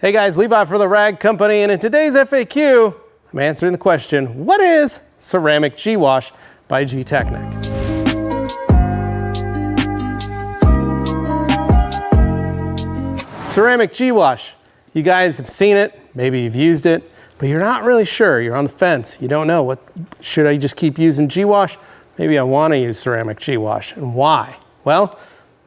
Hey guys, Levi for the Rag Company, and in today's FAQ, I'm answering the question, what is ceramic GWASH by GTECHNIQ? Ceramic GWASH, you guys have seen it, maybe you've used it, but you're not really sure, you're on the fence, you don't know, should I just keep using GWASH? Maybe I want to use ceramic GWASH, and why? Well,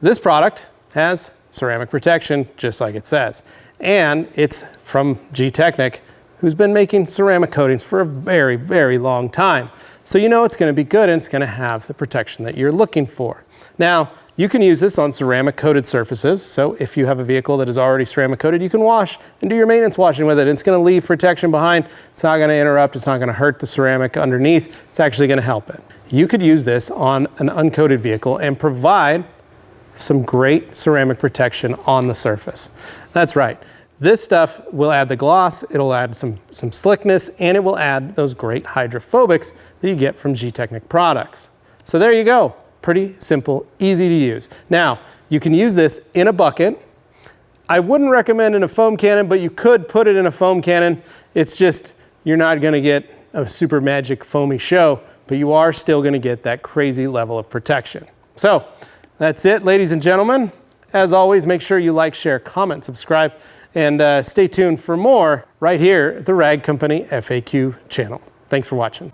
this product has ceramic protection, just like it says. And it's from GTECHNIQ, who's been making ceramic coatings for a very, very long time. So you know it's going to be good and it's going to have the protection that you're looking for. Now, you can use this on ceramic coated surfaces. So if you have a vehicle that is already ceramic coated, you can wash and do your maintenance washing with it. It's going to leave protection behind. It's not going to interrupt. It's not going to hurt the ceramic underneath. It's actually going to help it. You could use this on an uncoated vehicle and provide some great ceramic protection on the surface. That's right. This stuff will add the gloss, it'll add some slickness, and it will add those great hydrophobics that you get from GTECHNIQ products. So there you go. Pretty simple, easy to use. Now, you can use this in a bucket. I wouldn't recommend in a foam cannon, but you could put it in a foam cannon. It's just, you're not gonna get a super magic foamy show, but you are still gonna get that crazy level of protection. So, that's it, ladies and gentlemen. As always, make sure you like, share, comment, subscribe, and stay tuned for more right here at the Rag Company FAQ channel. Thanks for watching.